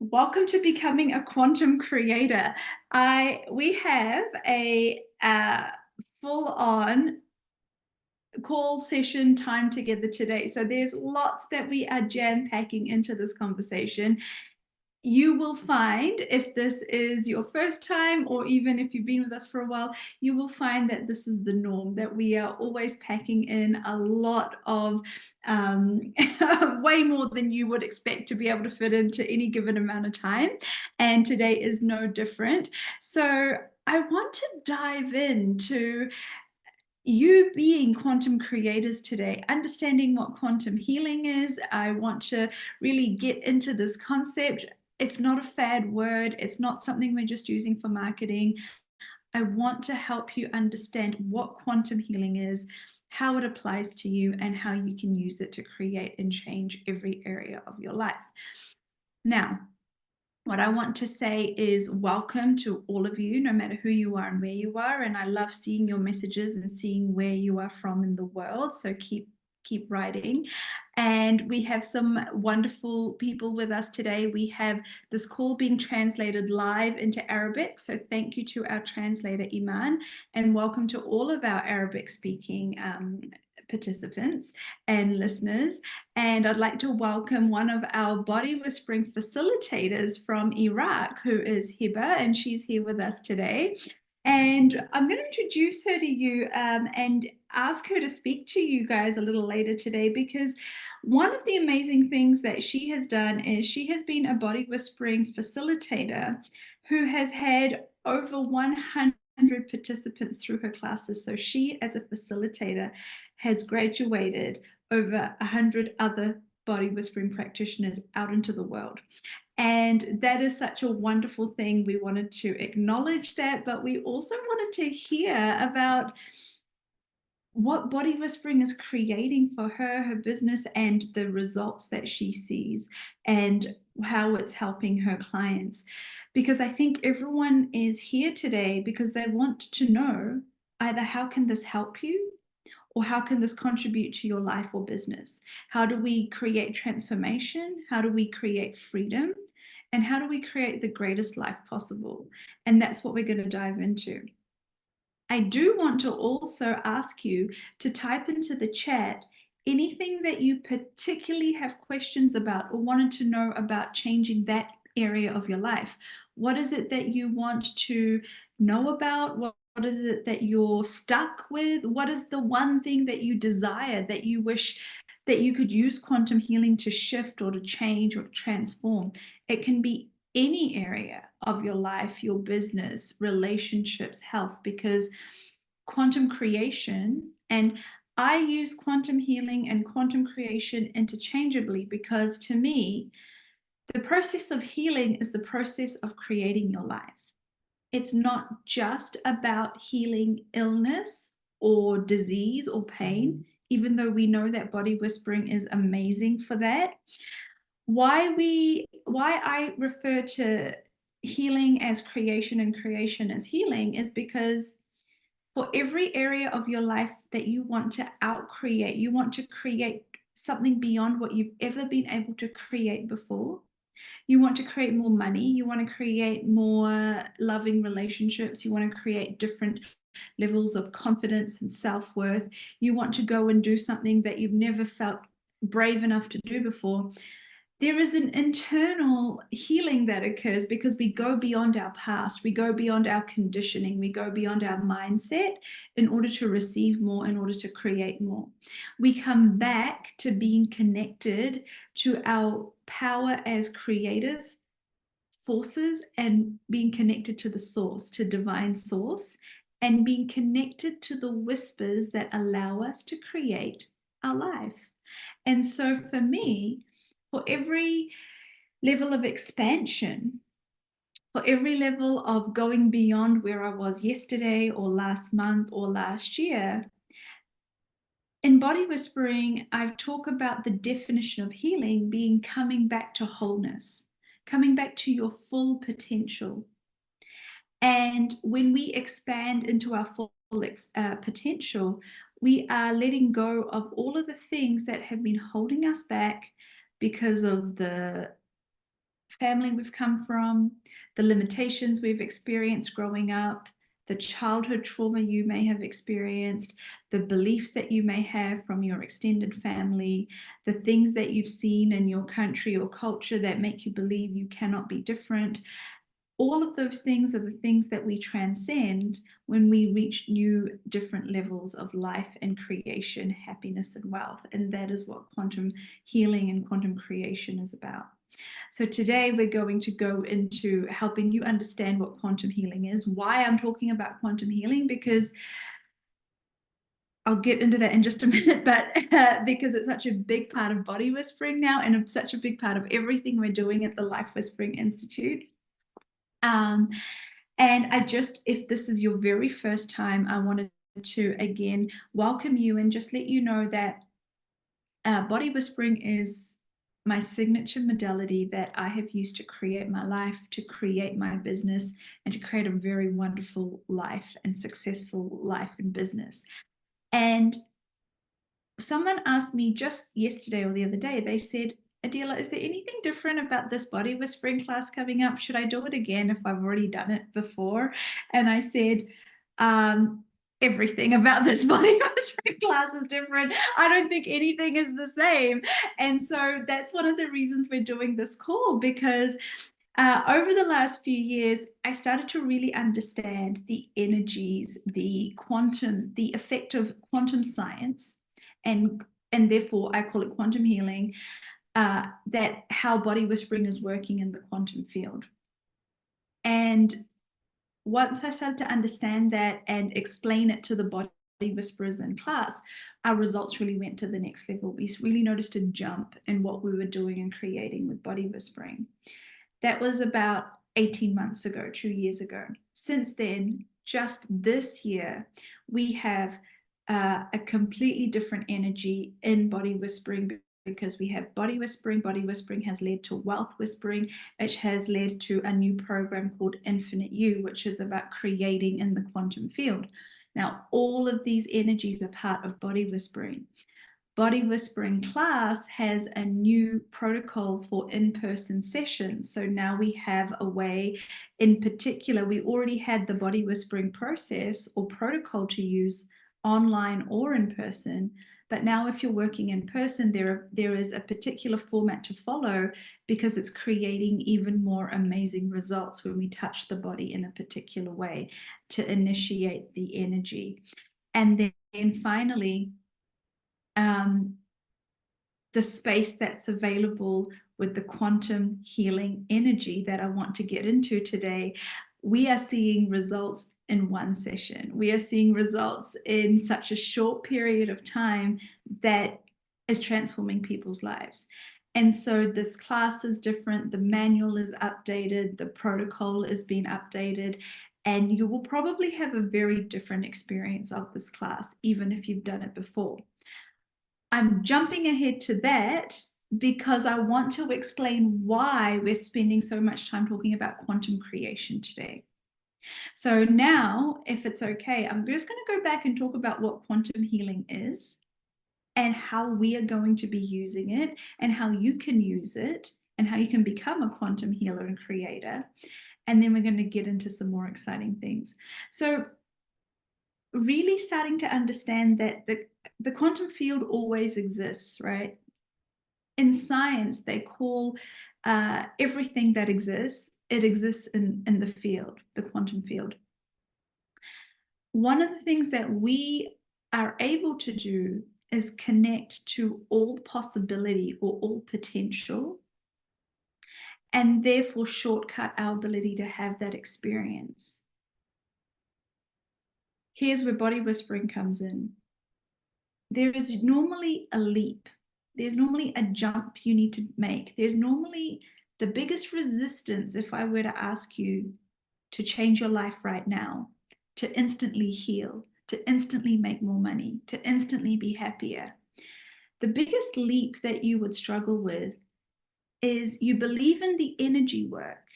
Welcome to becoming a quantum creator. We have a full-on call session time together today. So there's lots that we are jam-packing into this conversation. You will find, if this is your first time, or even if you've been with us for a while, you will find that this is the norm, that we are always packing in a lot of way more than you would expect to be able to fit into any given amount of time. And today is no different. So I want to dive into you being quantum creators today, understanding what quantum healing is. I want to really get into this concept. It's not a fad word. It's not something we're just using for marketing. I want to help you understand what quantum healing is, how it applies to you, and how you can use it to create and change every area of your life. Now, what I want to say is welcome to all of you, no matter who you are and where you are. And I love seeing your messages and seeing where you are from in the world. So keep writing. And we have some wonderful people with us today. We have this call being translated live into Arabic. So thank you to our translator, Iman, and welcome to all of our Arabic speaking participants and listeners. And I'd like to welcome one of our body whispering facilitators from Iraq, who is Hiba, and she's here with us today. And I'm going to introduce her to you and ask her to speak to you guys a little later today, because one of the amazing things that she has done is she has been a body whispering facilitator who has had over 100 participants through her classes. So she, as a facilitator, has graduated over 100 other body whispering practitioners out into the world. And that is such a wonderful thing. We wanted to acknowledge that, but we also wanted to hear about what body whispering is creating for her, her business, and the results that she sees, and how it's helping her clients. Because I think everyone is here today because they want to know either how can this help you, or how can this contribute to your life or business? How do we create transformation? How do we create freedom? And how do we create the greatest life possible? And that's what we're going to dive into. I do want to also ask you to type into the chat anything that you particularly have questions about or wanted to know about changing that area of your life. What is it that you want to know about? What is it that you're stuck with? What is the one thing that you desire, that you wish that you could use quantum healing to shift or to change or to transform? It can be any area of your life, your business, relationships, health, because quantum creation, and I use quantum healing and quantum creation interchangeably, because to me, the process of healing is the process of creating your life. It's not just about healing illness or disease or pain, even though we know that body whispering is amazing for that. Why I refer to healing as creation and creation as healing is because for every area of your life that you want to outcreate, you want to create something beyond what you've ever been able to create before. You want to create more money, you want to create more loving relationships, you want to create different levels of confidence and self-worth. You want to go and do something that you've never felt brave enough to do before. There is an internal healing that occurs because we go beyond our past, we go beyond our conditioning, we go beyond our mindset in order to receive more, in order to create more. We come back to being connected to our power as creative forces, and being connected to the source, to divine source, and being connected to the whispers that allow us to create our life. And so for me, for every level of expansion, for every level of going beyond where I was yesterday or last month or last year, in body whispering, I talk about the definition of healing being coming back to wholeness, coming back to your full potential. And when we expand into our full potential, we are letting go of all of the things that have been holding us back because of the family we've come from, the limitations we've experienced growing up, the childhood trauma you may have experienced, the beliefs that you may have from your extended family, the things that you've seen in your country or culture that make you believe you cannot be different. All of those things are the things that we transcend when we reach new, different levels of life and creation, happiness and wealth. And that is what quantum healing and quantum creation is about. So today we're going to go into helping you understand what quantum healing is, why I'm talking about quantum healing, because I'll get into that in just a minute, but because it's such a big part of body whispering now and such a big part of everything we're doing at the Life Whispering Institute. And if this is your very first time, I wanted to again welcome you and just let you know that body whispering is my signature modality that I have used to create my life, to create my business, and to create a very wonderful life and successful life and business. And someone asked me just yesterday or the other day, they said, Adela, is there anything different about this body whispering class coming up? Should I do it again if I've already done it before? And I said, everything about this body whispering class is different. I don't think anything is the same. And so that's one of the reasons we're doing this call, because over the last few years, I started to really understand the energies, the quantum, the effect of quantum science, and therefore I call it quantum healing, that how body whispering is working in the quantum field. And once I started to understand that and explain it to the body whisperers in class, our results really went to the next level. We really noticed a jump in what we were doing and creating with body whispering. That was about 18 months ago, 2 years ago. Since then, just this year, we have a completely different energy in body whispering, because we have body whispering. Body whispering has led to wealth whispering. It has led to a new program called Infinite You, which is about creating in the quantum field. Now, all of these energies are part of body whispering. Body Whispering class has a new protocol for in-person sessions. So now we have a way, in particular, we already had the body whispering process or protocol to use online or in person. But now if you're working in person, there is a particular format to follow, because it's creating even more amazing results when we touch the body in a particular way to initiate the energy. And then finally, the space that's available with the quantum healing energy that I want to get into today, we are seeing results in one session. We are seeing results in such a short period of time that is transforming people's lives. And so this class is different. The manual is updated. The protocol is being updated. And you will probably have a very different experience of this class, even if you've done it before. I'm jumping ahead to that because I want to explain why we're spending so much time talking about quantum creation today. So now, if it's okay, I'm just going to go back and talk about what quantum healing is and how we are going to be using it and how you can use it and how you can become a quantum healer and creator. And then we're going to get into some more exciting things. So really starting to understand that the quantum field always exists, right? In science, they call everything that exists, it exists in the field, the quantum field. One of the things that we are able to do is connect to all possibility or all potential, and therefore shortcut our ability to have that experience. Here's where body whispering comes in. There is normally a leap. There's normally a jump you need to make. There's normally the biggest resistance if I were to ask you to change your life right now, to instantly heal, to instantly make more money, to instantly be happier. The biggest leap that you would struggle with is you believe in the energy work,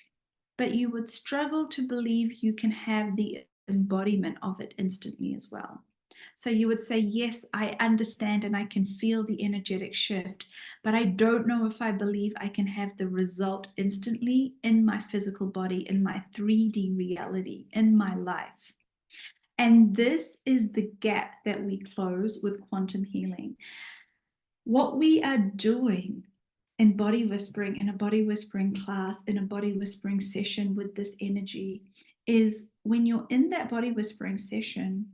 but you would struggle to believe you can have the embodiment of it instantly as well. So you would say, yes, I understand and I can feel the energetic shift, but I don't know if I believe I can have the result instantly in my physical body, in my 3D reality, in my life. And this is the gap that we close with quantum healing. What we are doing in body whispering, in a body whispering class, in a body whispering session with this energy, is when you're in that body whispering session,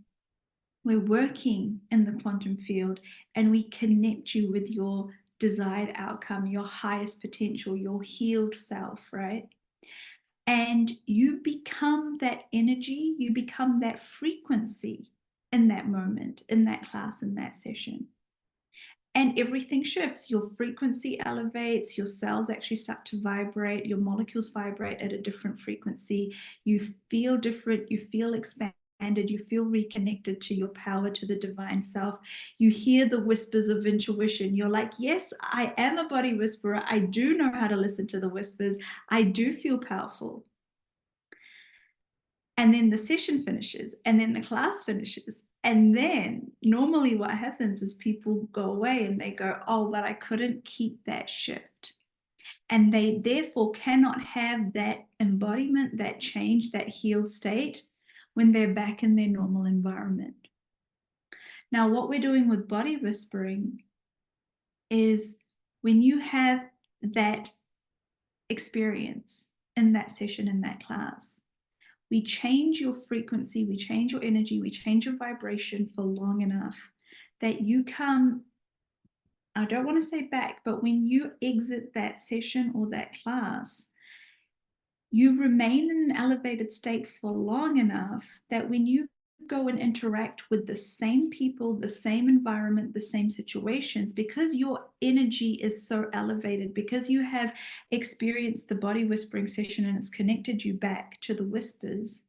we're working in the quantum field and we connect you with your desired outcome, your highest potential, your healed self, right? And you become that energy, you become that frequency in that moment, in that class, in that session. And everything shifts. Your frequency elevates, your cells actually start to vibrate, your molecules vibrate at a different frequency. You feel different, you feel expanded, you feel reconnected to your power, to the divine self. You hear the whispers of intuition. You're like, yes, I am a body whisperer. I do know how to listen to the whispers. I do feel powerful. And then the session finishes, and then the class finishes. And then normally what happens is people go away and they go, oh, but I couldn't keep that shift. And they therefore cannot have that embodiment, that change, that healed state when they're back in their normal environment. Now, what we're doing with body whispering is when you have that experience in that session, in that class, we change your frequency, we change your energy, we change your vibration for long enough that you come, I don't want to say back, but when you exit that session or that class, you remain in an elevated state for long enough that when you go and interact with the same people, the same environment, the same situations, because your energy is so elevated, because you have experienced the body whispering session and it's connected you back to the whispers,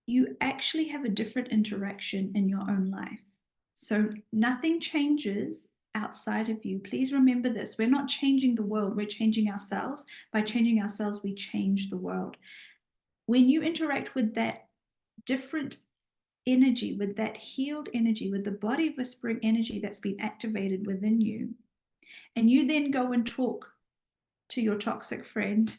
you actually have a different interaction in your own life. So nothing changes outside of you. Please remember this. We're not changing the world. We're changing ourselves. By changing ourselves, we change the world. When you interact with that different energy, with that healed energy, with the body whispering energy that's been activated within you, and you then go and talk to your toxic friend,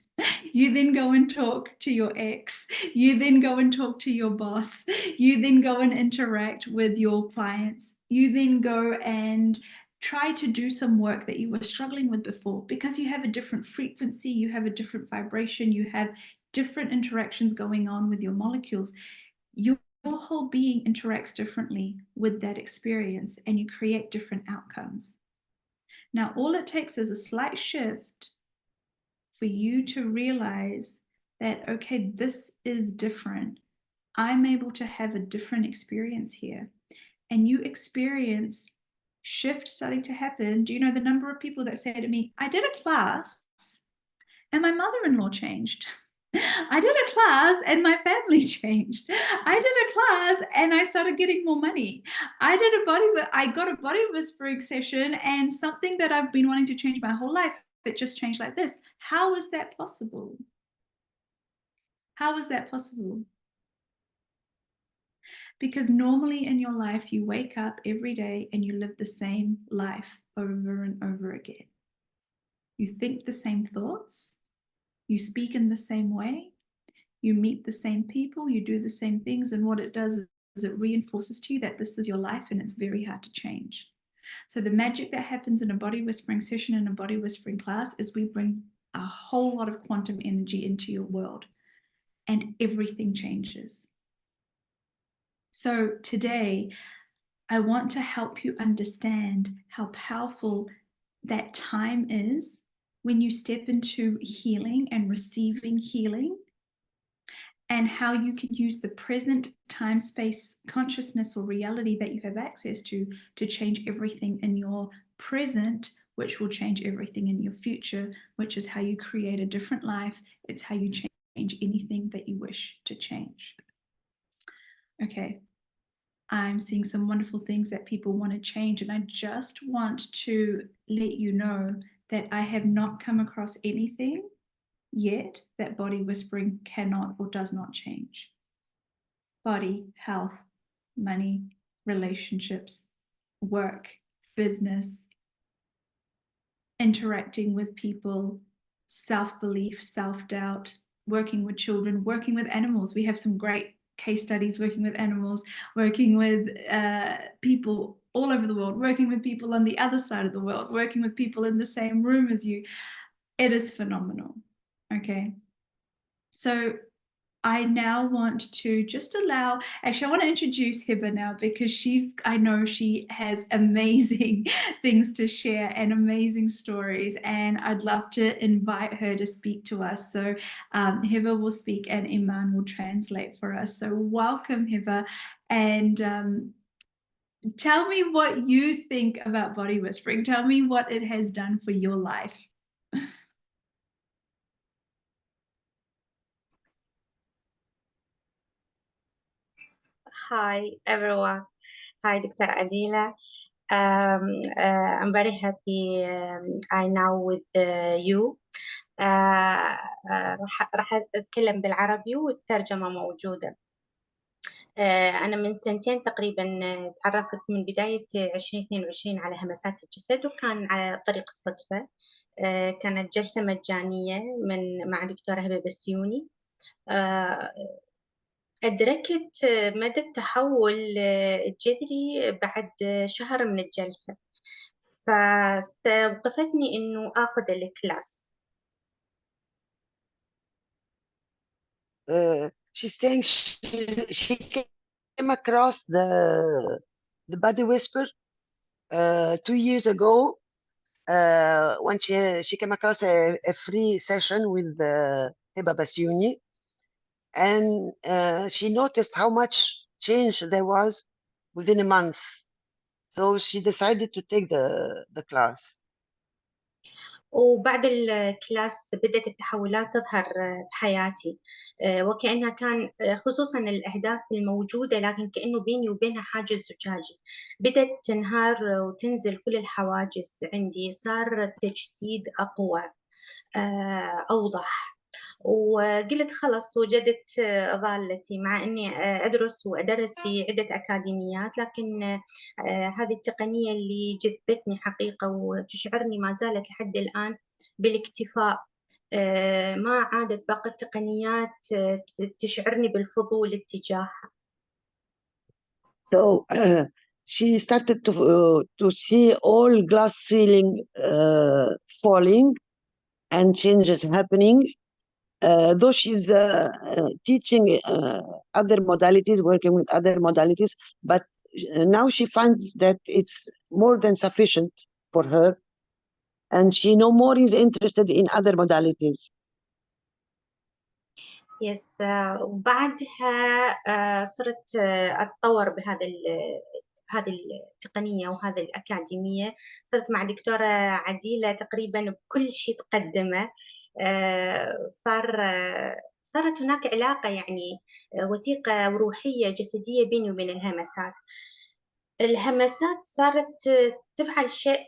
you then go and talk to your ex, you then go and talk to your boss, you then go and interact with your clients, you then go and try to do some work that you were struggling with before, because you have a different frequency, you have a different vibration, you have different interactions going on with your molecules. Your whole being interacts differently with that experience and you create different outcomes. Now, all it takes is a slight shift for you to realize that, okay, this is different. I'm able to have a different experience here. And you experience shift starting to happen. Do you know the number of people that say to me, I did a class and my mother-in-law changed. I did a class and my family changed. I did a class and I started getting more money. I got a body whispering session and something that I've been wanting to change my whole life, it just changed like this. How is that possible? How is that possible? Because normally in your life, you wake up every day and you live the same life over and over again. You think the same thoughts, you speak in the same way, you meet the same people, you do the same things, and what it does is it reinforces to you that this is your life and it's very hard to change. So the magic that happens in a body whispering session, in a body whispering class, is we bring a whole lot of quantum energy into your world and everything changes. So today, I want to help you understand how powerful that time is when you step into healing and receiving healing, and how you can use the present time, space, consciousness, or reality that you have access to change everything in your present, which will change everything in your future, which is how you create a different life. It's how you change anything that you wish to change. Okay. I'm seeing some wonderful things that people want to change. And I just want to let you know that I have not come across anything yet that body whispering cannot or does not change. Body, health, money, relationships, work, business, interacting with people, self-belief, self-doubt, working with children, working with animals. We have some great case studies working with animals, working with people all over the world, working with people on the other side of the world, working with people in the same room as you. It is phenomenal. Okay. So I now want to just allow, actually, I want to introduce Hiba now because I know she has amazing things to share and amazing stories, and I'd love to invite her to speak to us. So Hiba will speak and Iman will translate for us. So welcome, Hiba, and tell me what you think about body whispering. Tell me what it has done for your life. Hi everyone. Hi Dr. Adila. I'm very happy I now with you. راح أتكلم بالعربي والترجمة موجودة. أنا من سنتين تقريبا تعرفت من بداية 2022 على همسات الجسد، وكان على طريق الصدفة. كانت جلسة مجانية مع دكتورة هبة بسيوني. أدركت مدى التحول الجذري بعد شهر من الجلسة، فاستوقفتني إنه آخذ الكلاس. She's saying she came across the body whisper 2 years ago when she came across a free session with Hiba Basyouni, and she noticed how much change there was within a month. So she decided to take the class. وبعد الكلاس بدأت التحولات تظهر بحياتي، وكأنها كان خصوصا الأهداف الموجودة، لكن كأنه بيني وبينها حاجز زجاجي. بدأت تنهار وتنزل كل الحواجز عندي، صار التجسيد أقوى، أوضح. وقلت خلص وجدت ضالتي، مع أني أدرس وأدرس في عدة أكاديميات، لكن هذه التقنية اللي جذبتني حقيقة وتشعرني ما زالت لحد الآن بالاكتفاء. ما عادت باقي التقنيات تشعرني بالفضول اتجاهها. So she started to see all glass ceiling falling and changes happening. Though she's teaching other modalities, working with other modalities, but now she finds that it's more than sufficient for her, and she no more is interested in other modalities. يس. وبعدها صرت أتطور هذه التقنية وهذه الأكاديمية. صرت مع دكتورة عديلة تقريبا بكل شيء تقدمه. صارت هناك علاقة يعني وثيقة وروحية جسدية بيني وبين الهمسات. الهمسات صارت تفعل شيء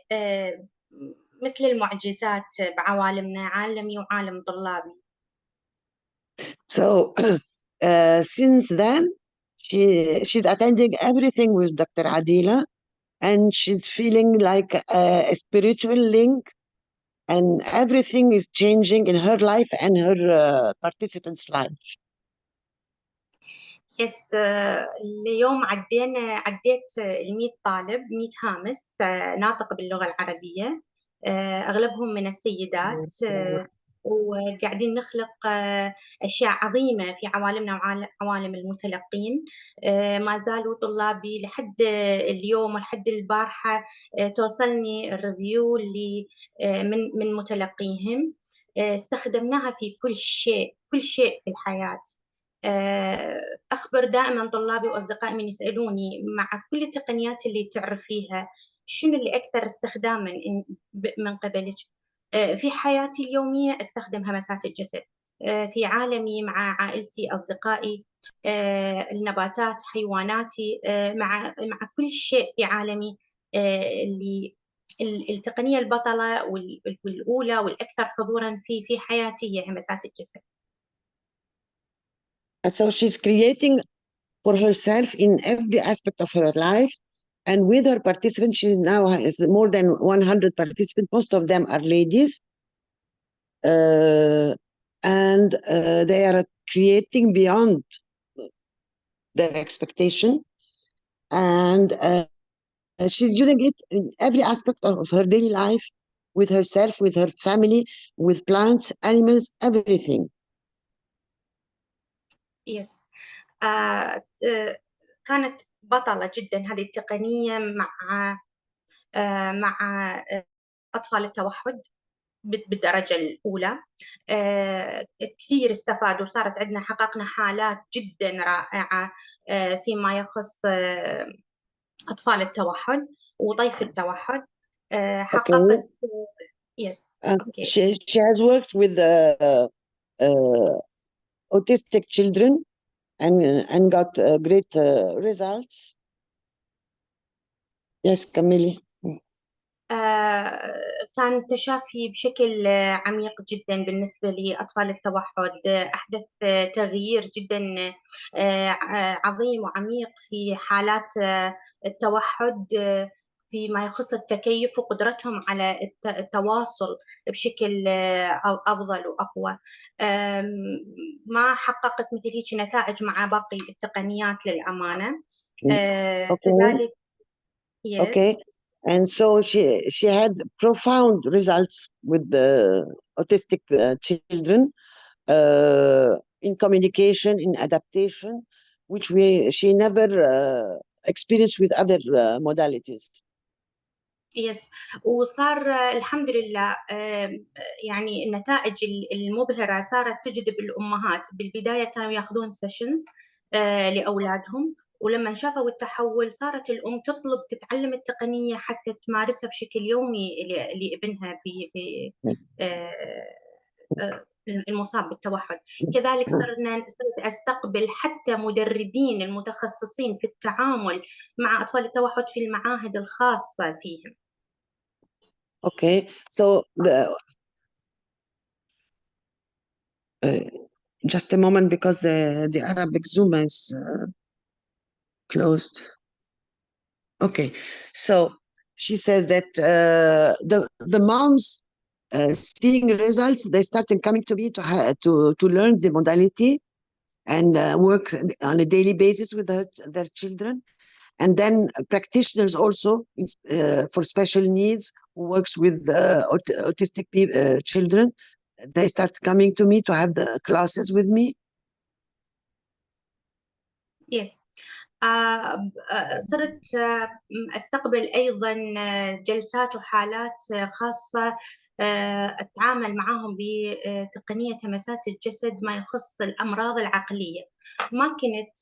مثل المعجزات بعوالمنا، عالمي وعالم طلابي. So since then, she's attending everything with Dr. Adila, and she's feeling like a spiritual link, and everything is changing in her life and her participants' life. يس. اليوم عديت 100 طالب، 100 هامس ناطق باللغة العربية، أغلبهم من السيدات، وقاعدين نخلق أشياء عظيمة في عوالمنا وعوالم المتلقين. ما زالوا طلابي لحد اليوم ولحد البارحة توصلني الريفيو اللي من متلقيهم. استخدمناها في كل شيء في الحياة. أخبر دائما طلابي وأصدقائي من يسألوني مع كل التقنيات اللي تعرفيها شنو اللي أكثر استخداما من قبلك. في حياتي اليومية أستخدم همسات الجسد، في عالمي مع عائلتي، أصدقائي، النباتات، حيواناتي، مع كل شيء في عالمي. اللي التقنية البطلة والأولى والأكثر حضورا في حياتي هي همسات الجسد. So she's creating for herself in every aspect of her life. And with her participants, she now has more than 100 participants. Most of them are ladies. And they are creating beyond their expectation. And she's using it in every aspect of her daily life, with herself, with her family, with plants, animals, everything. Yes. كانت بطلة جدا هذه التقنية مع أطفال التوحد بالدرجة الأولى. كثير استفادوا، صارت عندنا حققنا حالات جدا رائعة فيما يخص أطفال التوحد وطيف التوحد. حققت yes. Okay. She has worked with autistic children and got great results. Yes, كملي. كان التشافي بشكل عميق جدا بالنسبة لأطفال التوحد. أحدث تغيير جدا عظيم وعميق في حالات التوحد فيما يخص التكيف وقدرتهم على التواصل بشكل أفضل وأقوى. ما حققت مثل هيك نتائج مع باقي التقنيات للأمانة. كذلك yes. Okay. And so she had profound results with the autistic children in communication, in adaptation, which she never experienced with other modalities. يس. وصار الحمد لله يعني النتائج المبهرة صارت تجذب الأمهات. بالبداية كانوا ياخذون سيشنز لأولادهم، ولما شافوا التحول صارت الأم تطلب تتعلم التقنية حتى تمارسها بشكل يومي لابنها في المصاب بالتوحد. كذلك صرت أستقبل حتى مدربين المتخصصين في التعامل مع أطفال التوحد في المعاهد الخاصة فيهم. Okay, so just a moment, because the Arabic Zoom is closed. Okay, so she said that the moms seeing results, they started coming to me to learn the modality and work on a daily basis with their children. And then practitioners also for special needs who works with autistic children, they start coming to me to have the classes with me. Yes. صرت أستقبل أيضا جلسات وحالات خاصة أتعامل معهم بتقنية همسات الجسد ما يخص الأمراض العقلية. ما كنت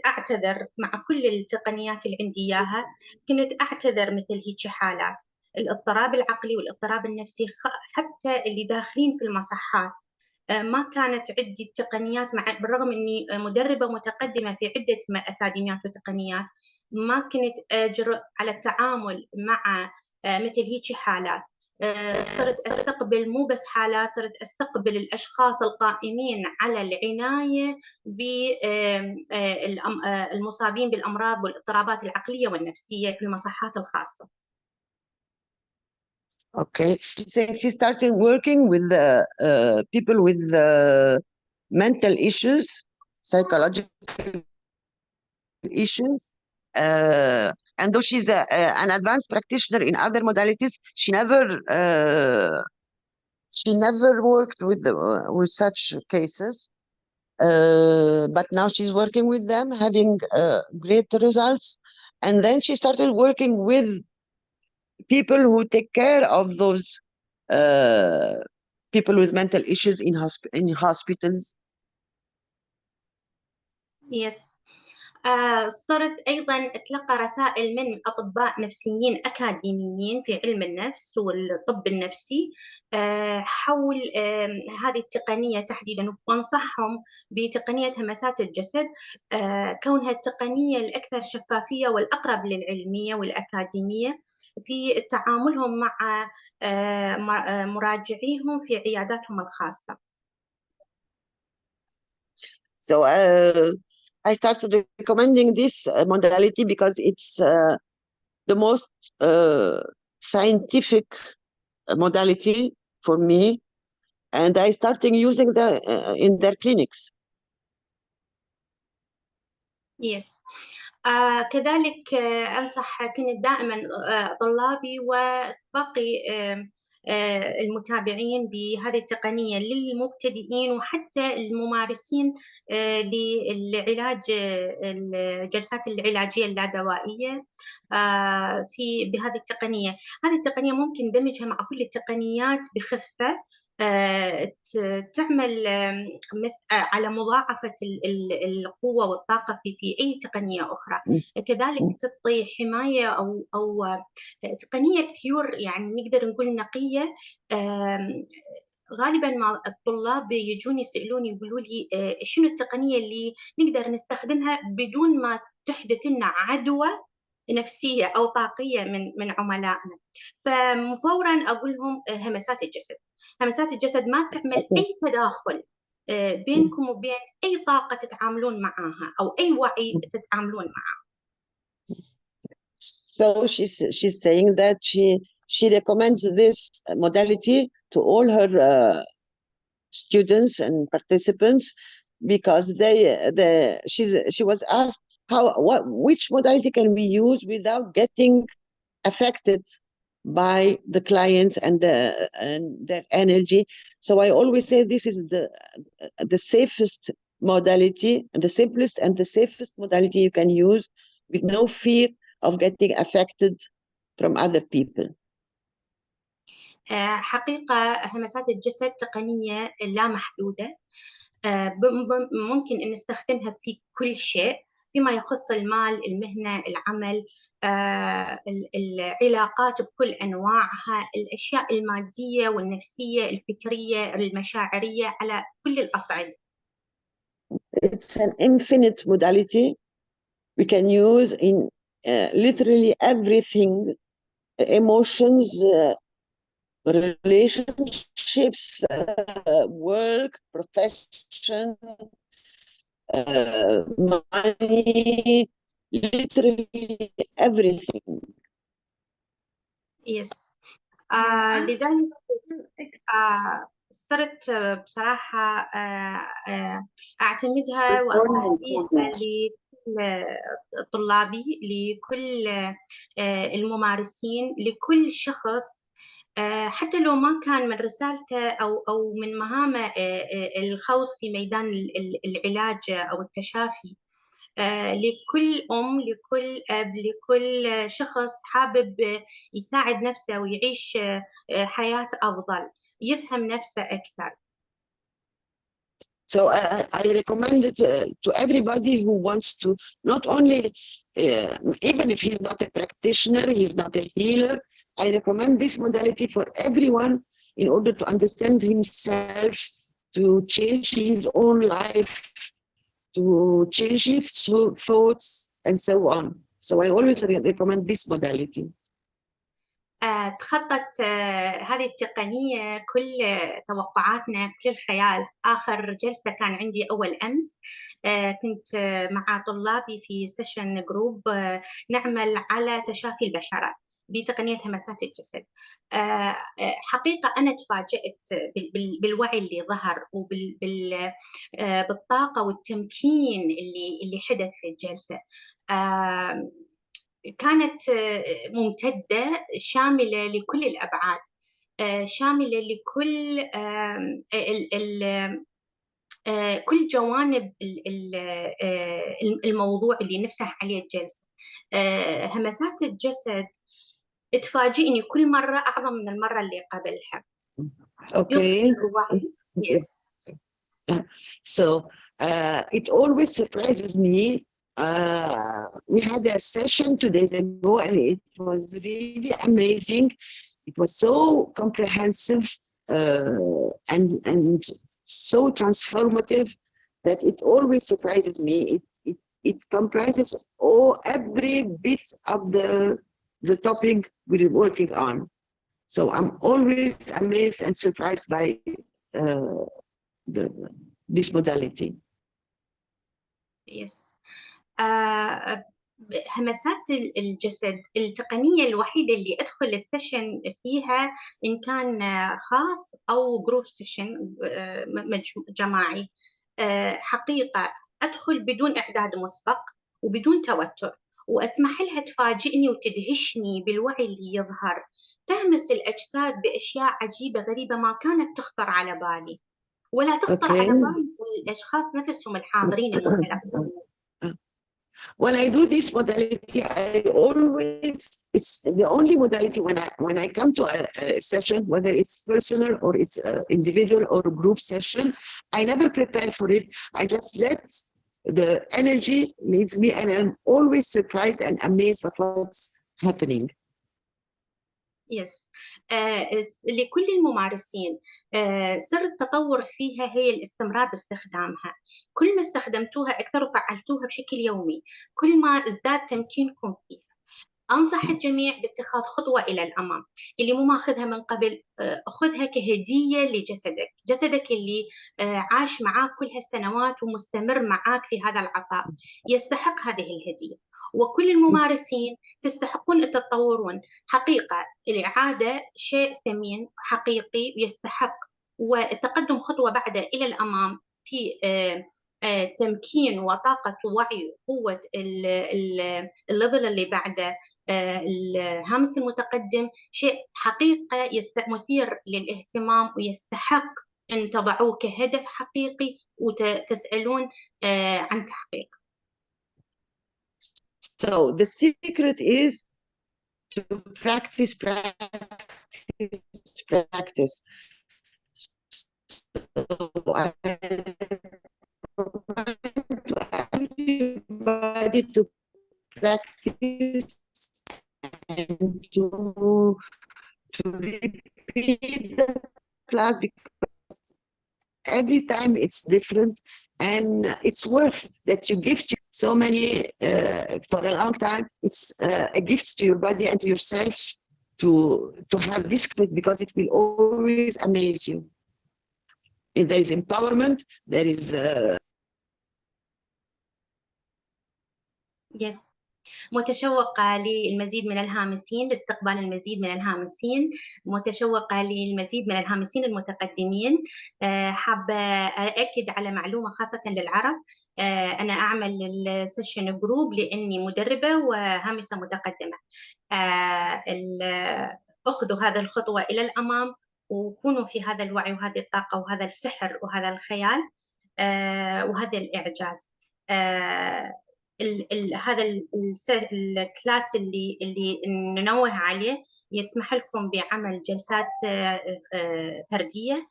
أعتذر مع كل التقنيات اللي عندي إياها، كنت أعتذر مثل هيك حالات الاضطراب العقلي والاضطراب النفسي، حتى اللي داخلين في المصحات. ما كانت عندي التقنيات بالرغم أني مدربة متقدمة في عدة أكاديميات وتقنيات، ما كنت أجرؤ على التعامل مع مثل هيك حالات. صرت أستقبل مو بس حالات، صرت أستقبل الأشخاص القائمين على العناية بالمصابين بالأمراض والاضطرابات العقلية والنفسية في المصحات الخاصة. Okay, she started working with people with mental issues, psychological issues, and though she's an advanced practitioner in other modalities, she never worked with such cases. But now she's working with them, having great results. And then she started working with people who take care of those people with mental issues in hospitals. Yes. صرت أيضا أتلقى رسائل من أطباء نفسيين أكاديميين في علم النفس والطب النفسي حول هذه التقنية تحديدا، وأنصحهم بتقنية همسات الجسد كونها التقنية الأكثر شفافية والأقرب للعلمية والأكاديمية في تعاملهم مع مراجعيهم في عياداتهم الخاصة. So I started recommending this modality because it's the most scientific modality for me, and I started using that in their clinics. Yes. كذلك أنصح كنت دائما طلابي وباقي المتابعين بهذه التقنية للمبتدئين وحتى الممارسين للعلاج الجلسات العلاجية اللادوائية بهذه التقنية. هذه التقنية ممكن دمجها مع كل التقنيات بخفة، تعمل على مضاعفة القوة والطاقة في أي تقنية أخرى. كذلك تعطي حماية أو تقنية بيور، يعني نقدر نقول نقية. غالبا مع الطلاب يجون يسألوني يقولوا لي شنو التقنية اللي نقدر نستخدمها بدون ما تحدث لنا عدوى نفسية أو طاقية من عملائنا. ففورا أقول لهم همسات الجسد. همسات الجسد ما تعمل أي تداخل بينكم وبين أي طاقة تتعاملون معها أو أي وعي تتعاملون معه. So she's saying that she recommends this modality to all her students and participants because she was asked which modality can we use without getting affected by the clients and their energy. So I always say this is the safest modality, and the simplest and the safest modality you can use with no fear of getting affected from other people. حقيقة همسات الجسد تقنية لا محدودة، ممكن أن نستخدمها في كل شيء فيما يخص المال، المهنة، العمل، العلاقات بكل أنواعها، الأشياء المادية والنفسية، الفكرية، المشاعرية، على كل الأصعدة. It's an infinite modality we can use in literally everything, emotions, relationships, work, profession, money, literally everything. Yes. لذلك صرت بصراحة أعتمدها وأنصح لكل طلابي، لكل الممارسين، لكل شخص حتى لو ما كان من رسالته أو من مهامه الخوض في ميدان العلاج أو التشافي. لكل أم، لكل أب، لكل شخص حابب يساعد نفسه ويعيش حياة أفضل، يفهم نفسه أكثر. So I recommend it to everybody who wants to, not only, even if he's not a practitioner, he's not a healer, I recommend this modality for everyone in order to understand himself, to change his own life, to change his thoughts, and so on. So I always recommend this modality. تخطت هذه التقنية كل توقعاتنا، كل الخيال. آخر جلسة كان عندي أول أمس، كنت مع طلابي في سيشن جروب نعمل على تشافي البشرة بتقنية همسات الجسد. حقيقة أنا تفاجأت بالوعي اللي ظهر وبالطاقة والتمكين اللي حدث في الجلسة. كانت ممتدة، شاملة لكل الأبعاد، شاملة لكل كل جوانب الموضوع اللي نفتح عليه الجلسة. همسات الجسد تفاجئني كل مرة أعظم من المرة اللي قبلها. Okay. Yes. So it always surprises me. We had a session 2 days ago, and it was really amazing. It was so comprehensive and so transformative that it always surprises me. It comprises every bit of the topic we're working on. So I'm always amazed and surprised by this modality. Yes. همسات الجسد التقنية الوحيدة اللي أدخل السيشن فيها إن كان خاص أو جروب سيشن جماعي، حقيقة أدخل بدون إعداد مسبق وبدون توتر، وأسمح لها تفاجئني وتدهشني بالوعي اللي يظهر، تهمس الأجساد بأشياء عجيبة غريبة ما كانت تخطر على بالي ولا تخطر على Okay. بال الأشخاص نفسهم الحاضرين المتلقين. When I do this modality, I always, it's the only modality when I come to a session, whether it's personal or it's individual or group session, I never prepare for it. I just let the energy leads me, and I'm always surprised and amazed by what's happening. يس لكل الممارسين سر التطور فيها هي الاستمرار باستخدامها. كل ما استخدمتوها أكثر وفعلتوها بشكل يومي كل ما ازداد تمكينكم فيها. أنصح الجميع باتخاذ خطوة إلى الأمام. اللي مو ماخذها من قبل خذها كهدية لجسدك، جسدك اللي عاش معاك كل هالسنوات ومستمر معاك في هذا العطاء، يستحق هذه الهدية. وكل الممارسين تستحقون أن تتطورون. حقيقة الإعادة شيء ثمين حقيقي يستحق، والتقدم خطوة بعده إلى الأمام في تمكين وطاقة وعي وقوة الليفل اللي بعده الهامس المتقدم شيء حقيقة مثير للاهتمام ويستحق أن تضعوه كهدف حقيقي وتسألون عن تحقيق. So the secret is to practice. So I everybody to practice and to repeat the class, because every time it's different, and it's worth that you give to so many for a long time. It's a gift to your body and to yourself to have this, because it will always amaze you. If there is empowerment, there is Yes. متشوقة للمزيد من الهامسين، لاستقبال المزيد من الهامسين، متشوقة للمزيد من الهامسين المتقدمين. حابة أأكد على معلومة خاصة للعرب. أنا أعمل السيشن جروب لأني مدربة وهامسة متقدمة. أخذوا هذه الخطوة إلى الأمام وكونوا في هذا الوعي وهذه الطاقة وهذا السحر وهذا الخيال وهذا الإعجاز. هذا الكلاس اللي ننوه عليه يسمح لكم بعمل جلسات فردية،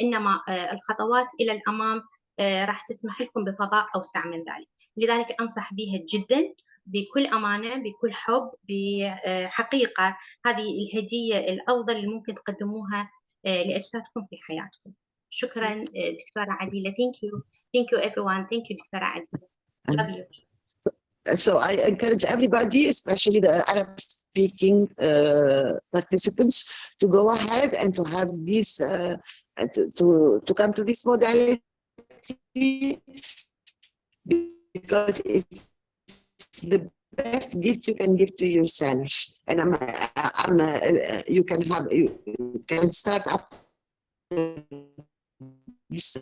إنما الخطوات إلى الأمام راح تسمح لكم بفضاء أوسع من ذلك. لذلك أنصح بها جدا بكل أمانة بكل حب بحقيقة. هذه الهدية الأفضل اللي ممكن تقدموها لأجسادكم في حياتكم. شكرا دكتورة عديلة. Thank you everyone. Thank you دكتورة عديلة. Love you. So I encourage everybody, especially the Arab-speaking participants, to go ahead and to have this, to come to this modality, because it's the best gift you can give to yourself. And you can start after this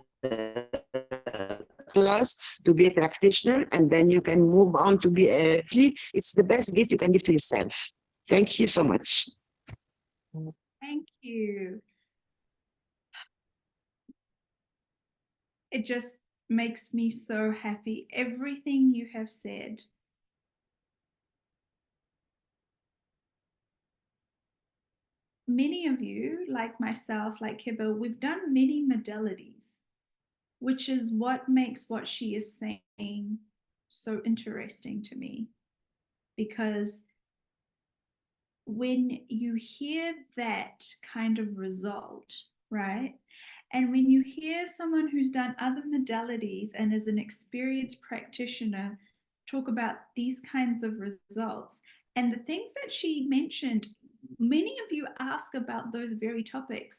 class to be a practitioner, and then you can move on to be it's the best gift you can give to yourself. Thank you so much. Thank you. It just makes me so happy. Everything you have said. Many of you, like myself, like Hiba, we've done many modalities, which is what makes what she is saying so interesting to me. Because when you hear that kind of result, right? And when you hear someone who's done other modalities and is an experienced practitioner talk about these kinds of results, and the things that she mentioned, many of you ask about those very topics.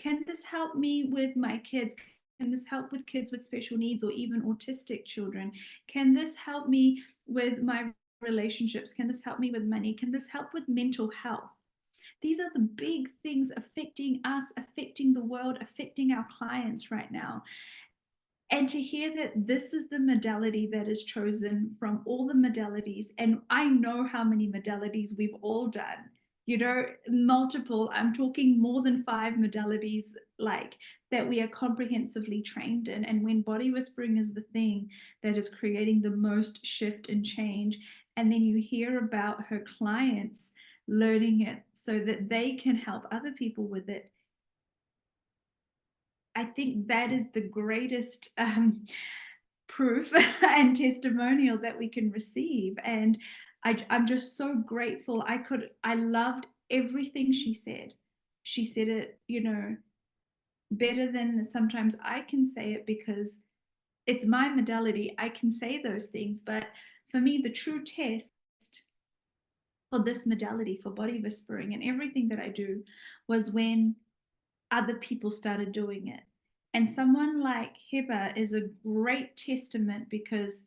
Can this help me with my kids? Can this help with kids with special needs or even autistic children? Can this help me with my relationships? Can this help me with money? Can this help with mental health? These are the big things affecting us, affecting the world, affecting our clients right now. And to hear that this is the modality that is chosen from all the modalities, and I know how many modalities we've all done, you know, multiple, I'm talking more than 5 modalities, like, that we are comprehensively trained in. And when body whispering is the thing that is creating the most shift and change, and then you hear about her clients learning it so that they can help other people with it, I think that is the greatest proof and testimonial that we can receive. And I'm just so grateful. I loved everything she said. She said it, you know, better than sometimes I can say it, because it's my modality. I can say those things. But for me, the true test for this modality, for body whispering and everything that I do, was when other people started doing it. And someone like Hiba is a great testament, because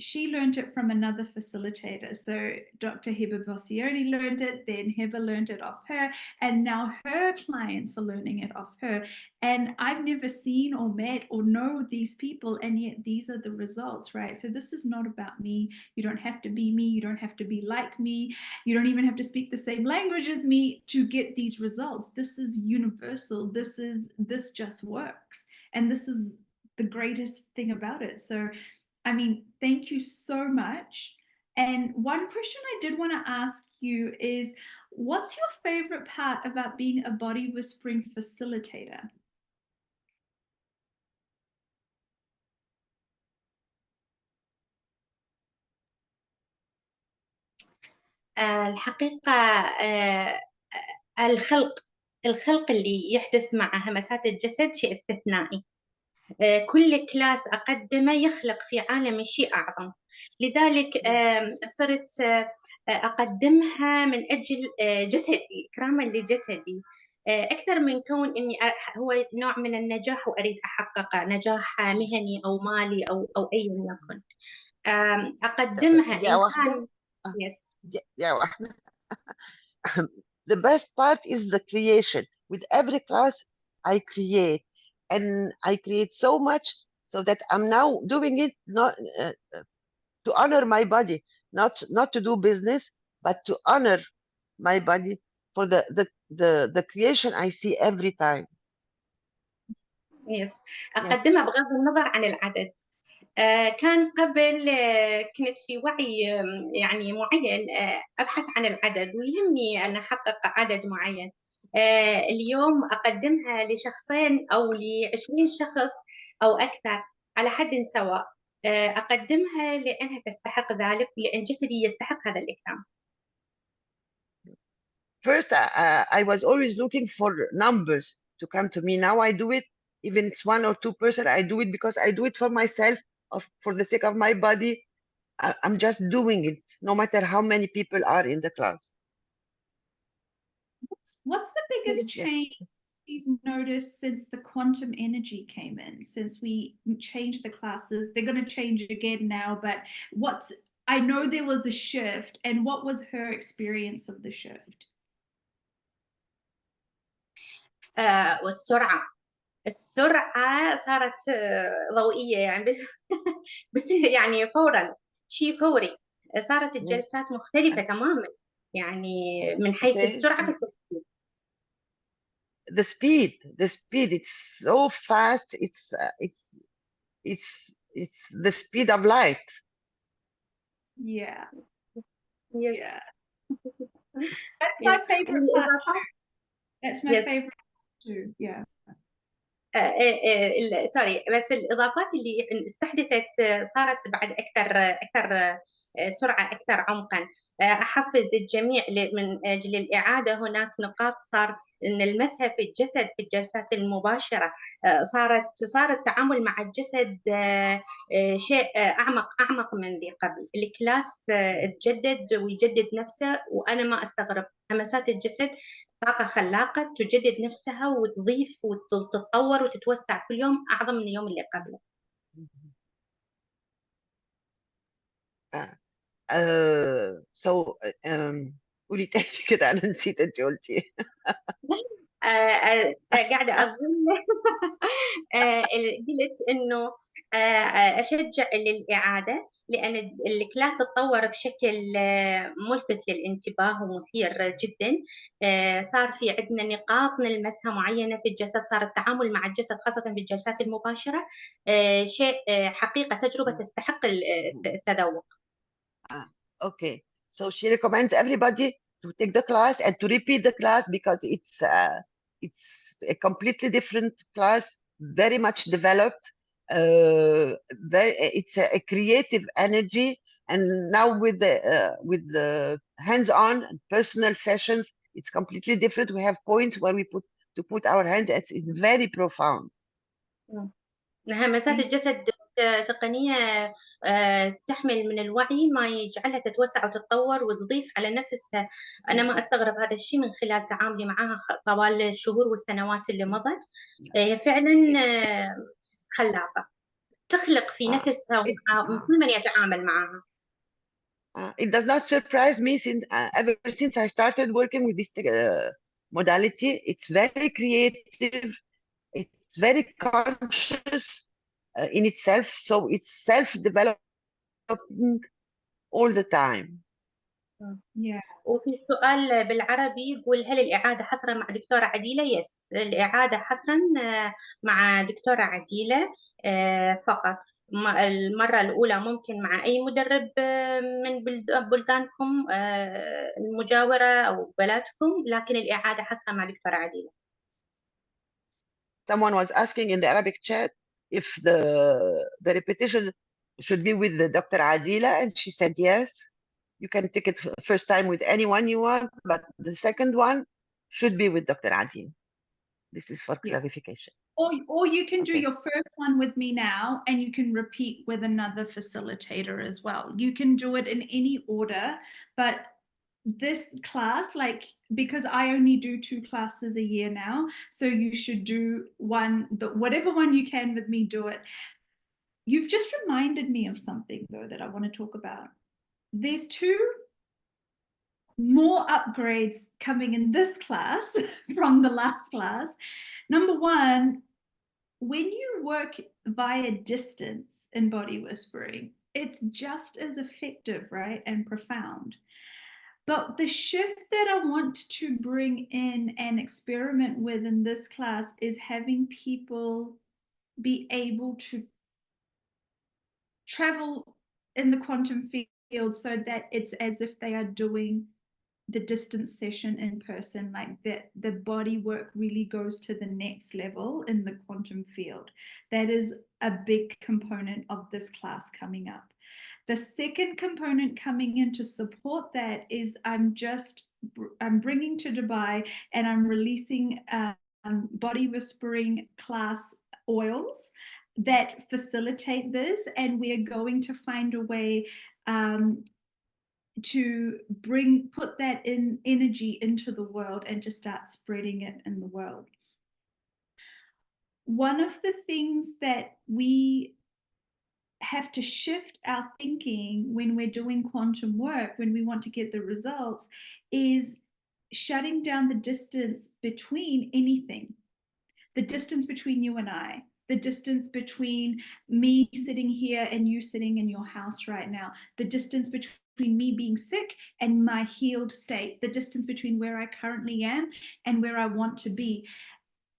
she learned it from another facilitator. So Dr. Hiba Bossioni learned it, then Hiba learned it off her, and now her clients are learning it off her. And I've never seen or met or know these people, and yet these are the results, right? So this is not about me. You don't have to be me. You don't have to be like me. You don't even have to speak the same language as me to get these results. This is universal. This just works. And this is the greatest thing about it. So I mean, thank you so much. And one question I did want to ask you is, what's your favorite part about being a body whispering facilitator? الحقيقة الخلق اللي يحدث مع همسات الجسد شيء استثنائي. كل كلاس أقدمه يخلق في عالمي شيء أعظم. لذلك صرت أقدمها من أجل جسدي، إكراما لجسدي، أكثر من كون إني هو نوع من النجاح وأريد أحققه، نجاح مهني أو مالي أو أيا يكن. أقدمها دقيقة إن واحدة. كان yes. دقيقة واحدة. The best part is the creation. With every class, I create, and I create so much, so that I'm now doing it not to honor my body, not to do business, but to honor my body for the creation I see every time. Yes. Yes. أقدمها بغض النظر عن العدد. كان قبل كنت في وعي يعني معين أبحث عن العدد ويهمني أن أحقق عدد معين. اليوم أقدمها لشخصين أو ل20 شخص أو أكثر على حد سواء. أقدمها لأنها تستحق ذلك، ولأن جسدي يستحق هذا الإكرام. First, I was always looking for numbers to come to me. Now I do it, even it's 1 or 2%. I do it because I do it for myself, for the sake of my body. I'm just doing it, no matter how many people are in the class. What's the biggest Yes. change you've noticed since the quantum energy came in, since we changed the classes? They're going to change again now, but I know there was a shift, and what was her experience of the shift? والسرعة صارت ضوئية يعني بس يعني فورا شيء فوري. صارت الجلسات مختلفة تماما، يعني من حيث السرعة في التفكير. The speed, it's so fast. It's the speed of light. Yeah. Yes. Yeah. That's my favorite part. That's my favorite too. Yeah. سوري، بس الإضافات اللي استحدثت صارت بعد أكثر سرعة، أكثر عمقًا. أحفز الجميع من أجل الإعادة. هناك نقاط صار نلمسها في الجسد في الجلسات المباشرة. صار التعامل مع الجسد شيء أعمق من ذي قبل. الكلاس تجدد ويجدد نفسه، وأنا ما أستغرب. همسات الجسد طاقة خلاقة تجدد نفسها وتضيف وتتطور وتتوسع كل يوم أعظم من اليوم اللي قبله. So قولي تاني كده، أنا نسيت أنتِ قُلتِ إيه. قاعدة أقول قلت إنه أشجع للإعادة، لأن الكلاس اتطور بشكل ملفت للانتباه ومثير جدا. صار في عندنا نقاط نلمسها معينة في الجسد، صار التعامل مع الجسد خاصة في الجلسات المباشرة شيء حقيقة تجربة تستحق التذوق. Okay, so she recommends everybody to take the class and to repeat the class because it's a completely different class, very much developed. It's a creative energy, and now with the hands-on and personal sessions, it's completely different. We have points where we put our hand. It's very profound. همسات الجسد تقنية تحمل من الوعي ما يجعلها تتوسع وتتطور وتضيف على نفسها. أنا ما أستغرب هذا الشيء من خلال تعاملي معها طوال الشهور والسنوات اللي مضت. هي فعلا خلاقة، تخلق في نفسها كل من يتعامل معها. It does not surprise me since ever since I started working with this modality. It's very creative. It's very conscious in itself, so it's self-developing all the time. Yeah. وفي سؤال بالعربي يقول هل الإعادة حصرا مع دكتورة عديلة؟ يس، الإعادة حصرا مع دكتورة عديلة فقط. المرة الأولى ممكن مع أي مدرب من بلدانكم المجاورة أو بلدكم، لكن الإعادة حصرا مع دكتورة عديلة. Someone was asking in the Arabic chat if the repetition should be with the Dr. Adila, and she said yes. You can take it first time with anyone you want, but the second one should be with Dr. Adil. This is for clarification. Or you can do your first one with me now, and you can repeat with another facilitator as well. You can do it in any order, but this class, like, because I only do 2 classes a year now, so you should do whatever one you can with me, do it. You've just reminded me of something though that I want to talk about. There's 2 more upgrades coming in this class from the last class. Number 1, when you work via distance in body whispering, it's just as effective, right, and profound. But the shift that I want to bring in and experiment with in this class is having people be able to travel in the quantum field so that it's as if they are doing the distance session in person, like that the body work really goes to the next level in the quantum field. That is a big component of this class coming up. The second component coming in to support that is I'm bringing to Dubai and I'm releasing body whispering class oils that facilitate this, and we're going to find a way to put that in energy into the world and to start spreading it in the world. One of the things that we have to shift our thinking when we're doing quantum work, when we want to get the results, is shutting down the distance between anything. The distance between you and I, the distance between me sitting here and you sitting in your house right now, the distance between me being sick and my healed state, the distance between where I currently am and where I want to be.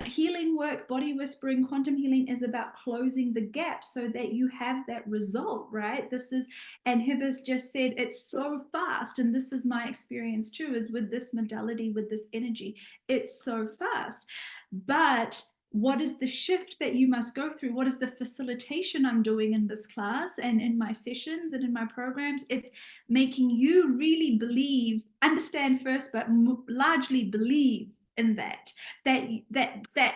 Healing work, body whispering, quantum healing is about closing the gap so that you have that result, right? This is, and Hibas just said, it's so fast. And this is my experience too, is with this modality, with this energy, it's so fast. But what is the shift that you must go through? What is the facilitation I'm doing in this class and in my sessions and in my programs? It's making you really believe, understand first, but largely believe in that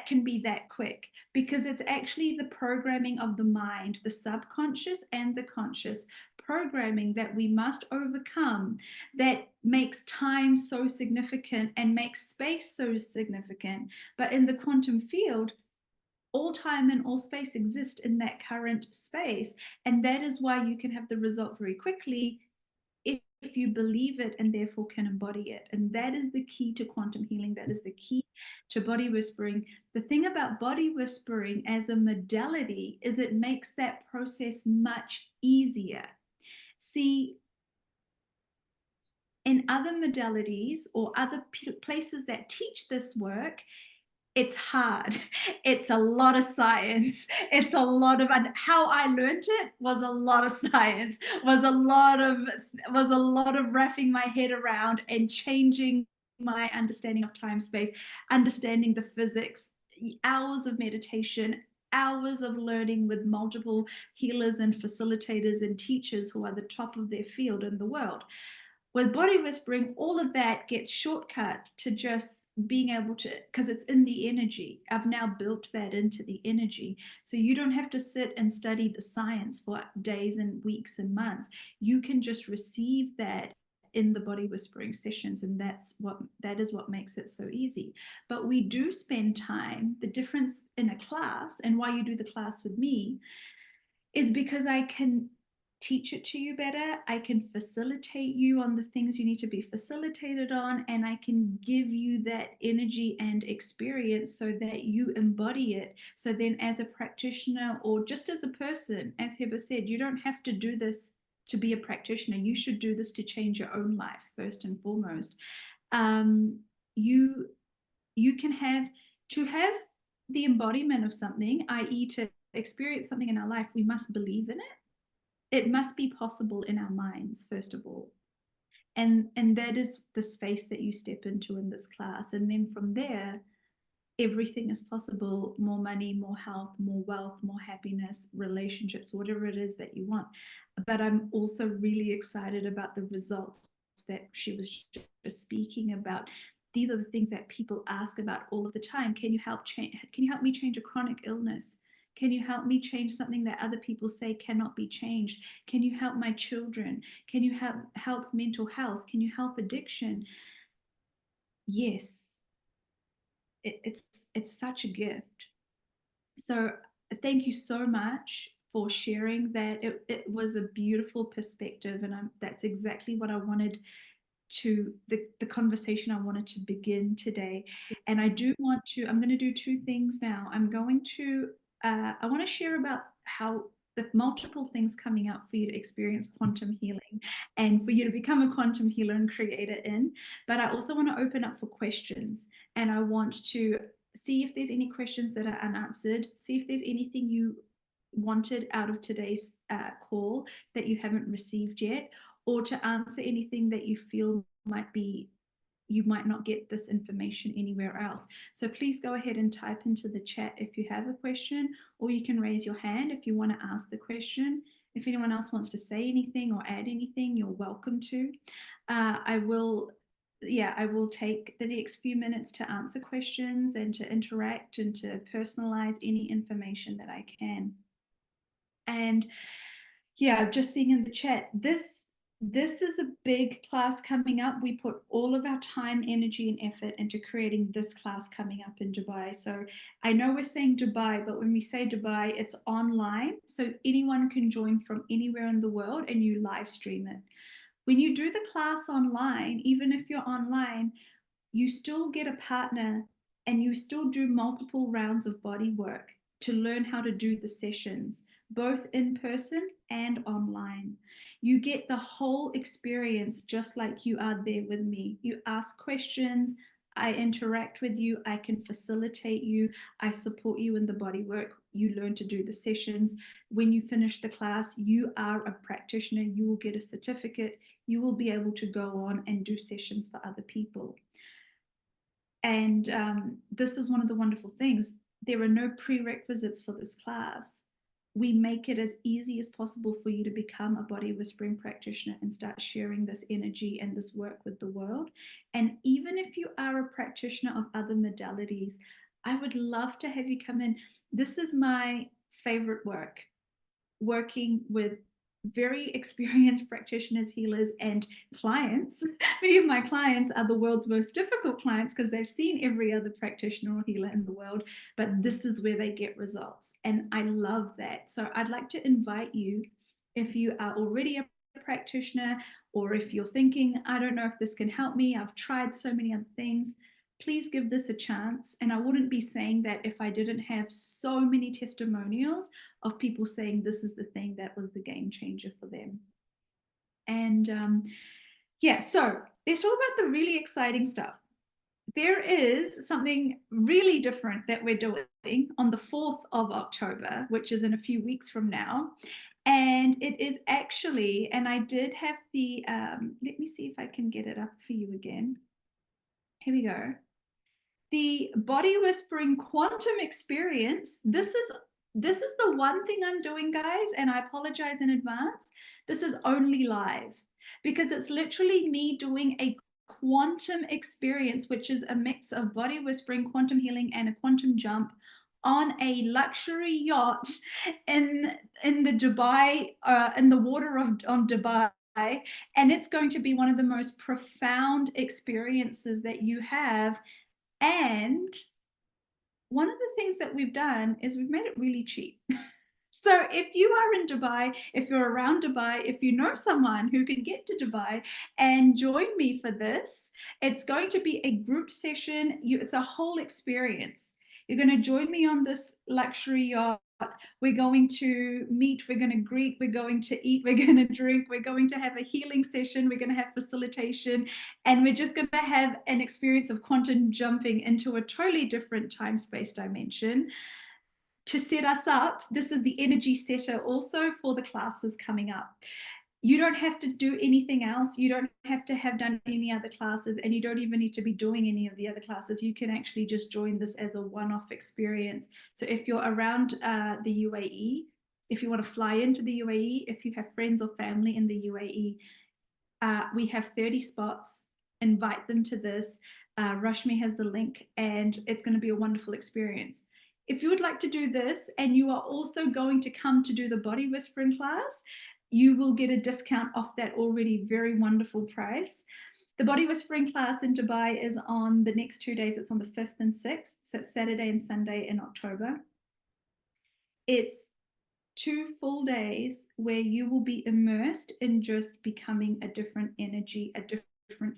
can be that quick, because it's actually the programming of the mind, the subconscious and the conscious programming that we must overcome that makes time so significant and makes space so significant. But in the quantum field, all time and all space exist in that current space. And that is why you can have the result very quickly if you believe it and therefore can embody it. And that is the key to quantum healing. That is the key to body whispering. The thing about body whispering as a modality is it makes that process much easier. See, in other modalities or other places that teach this work, it's hard. It's a lot of science. It's a lot of, and how I learned it was a lot of science, was a lot of wrapping my head around and changing my understanding of time space, understanding the physics, hours of meditation, hours of learning with multiple healers and facilitators and teachers who are the top of their field in the world. With body whispering, all of that gets shortcut to just being able to, because it's in the energy. I've now built that into the energy. So you don't have to sit and study the science for days and weeks and months. You can just receive that in the body whispering sessions, and that is what makes it so easy. But we do spend time. The difference in a class and why you do the class with me is because I can teach it to you better. I can facilitate you on the things you need to be facilitated on, and I can give you that energy and experience so that you embody it. So then as a practitioner or just as a person, as Heba said, you don't have to do this to be a practitioner. You should do this to change your own life first and foremost. You can have the embodiment of something, i.e. to experience something in our life, we must believe in it. It must be possible in our minds, first of all. And that is the space that you step into in this class. And then from there, everything is possible. More money, more health, more wealth, more happiness, relationships, whatever it is that you want. But I'm also really excited about the results that she was just speaking about. These are the things that people ask about all of the time. Can you help me change a chronic illness? Can you help me change something that other people say cannot be changed? Can you help my children? Can you help mental health? Can you help addiction? Yes. It's such a gift. So thank you so much for sharing that. It was a beautiful perspective, and that's exactly what I wanted to, the conversation I wanted to begin today. And I'm going to do two things now. I want to share about how the multiple things coming up for you to experience quantum healing and for you to become a quantum healer and creator in. But I also want to open up for questions, and I want to see if there's any questions that are unanswered, see if there's anything you wanted out of today's call that you haven't received yet, or to answer anything that you feel you might not get this information anywhere else. So please go ahead and type into the chat if you have a question, or you can raise your hand if you want to ask the question. If anyone else wants to say anything or add anything, you're welcome to. I will take the next few minutes to answer questions and to interact and to personalize any information that I can. And yeah, just seeing in the chat, this is a big class coming up. We put all of our time, energy, and effort into creating this class coming up in Dubai. So I know we're saying Dubai, but when we say Dubai, it's online. So anyone can join from anywhere in the world, and you live stream it. When you do the class online, even if you're online, you still get a partner and you still do multiple rounds of body work to learn how to do the sessions, both in person and online. You get the whole experience just like you are there with me. You ask questions, I interact with you, I can facilitate you, I support you in the body work, you learn to do the sessions. When you finish the class, you are a practitioner, you will get a certificate, you will be able to go on and do sessions for other people. And this is one of the wonderful things. There are no prerequisites for this class. We make it as easy as possible for you to become a body whispering practitioner and start sharing this energy and this work with the world. And even if you are a practitioner of other modalities, I would love to have you come in. This is my favorite work, working with very experienced practitioners, healers, and clients. Many of my clients are the world's most difficult clients because they've seen every other practitioner or healer in the world, but this is where they get results. And I love that. So I'd like to invite you, if you are already a practitioner, or if you're thinking, I don't know if this can help me, I've tried so many other things, please give this a chance. And I wouldn't be saying that if I didn't have so many testimonials of people saying this is the thing that was the game changer for them. And yeah, so let's talk about the really exciting stuff. There is something really different that we're doing on the 4th of October, which is in a few weeks from now. And it is actually, and I did have the, let me see if I can get it up for you again. Here we go. The Body Whispering Quantum Experience. This is the one thing I'm doing, guys, and I apologize in advance. This is only live because it's literally me doing a quantum experience, which is a mix of body whispering, quantum healing, and a quantum jump on a luxury yacht in the Dubai, in the water on Dubai. And it's going to be one of the most profound experiences that you have. And one of the things that we've done is we've made it really cheap. So if you are in Dubai, if you're around Dubai, if you know someone who can get to Dubai and join me for this, it's going to be a group session. It's a whole experience. You're going to join me on this luxury yacht. We're going to meet, we're going to greet, we're going to eat, we're going to drink, we're going to have a healing session, we're going to have facilitation, and we're just going to have an experience of quantum jumping into a totally different time-space dimension. To set us up, this is the energy setter also for the classes coming up. You don't have to do anything else. You don't have to have done any other classes, and you don't even need to be doing any of the other classes. You can actually just join this as a one-off experience. So if you're around the UAE, if you want to fly into the UAE, if you have friends or family in the UAE, we have 30 spots. Invite them to this. Rashmi has the link, and it's going to be a wonderful experience. If you would like to do this and you are also going to come to do the body whispering class, you will get a discount off that already very wonderful price. The body whispering class in Dubai is on the next 2 days. It's on the 5th and 6th. So it's Saturday and Sunday in October. It's 2 full days where you will be immersed in just becoming a different energy, a different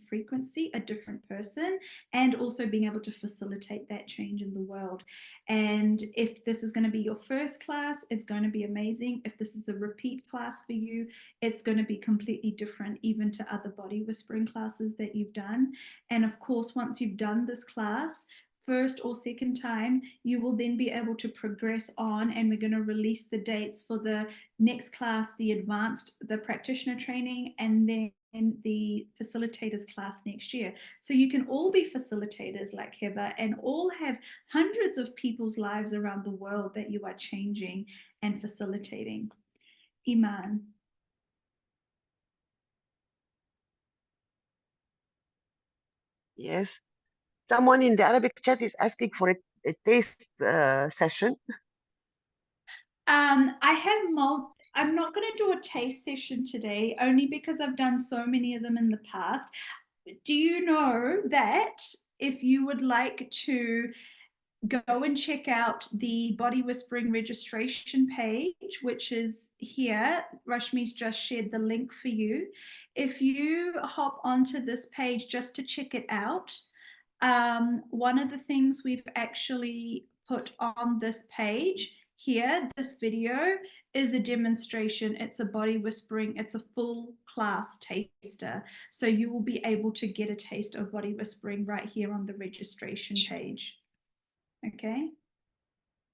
frequency, a different person, and also being able to facilitate that change in the world. And if this is going to be your first class, it's going to be amazing. If this is a repeat class for you, it's going to be completely different, even to other body whispering classes that you've done. And of course, once you've done this class, first or second time, you will then be able to progress on, and we're going to release the dates for the next class, the advanced, the practitioner training, and then the facilitators class next year. So you can all be facilitators like Heba and all have hundreds of people's lives around the world that you are changing and facilitating. Iman. Yes. Someone in the Arabic chat is asking for a taste session. I have I'm not going to do a taste session today, only because I've done so many of them in the past. Do you know that if you would like to go and check out the Body Whispering registration page, which is here, Rashmi's just shared the link for you. If you hop onto this page just to check it out, one of the things we've actually put on this page here, this video, is a demonstration. It's a body whispering, it's a full class taster. So you will be able to get a taste of body whispering right here on the registration page. Okay.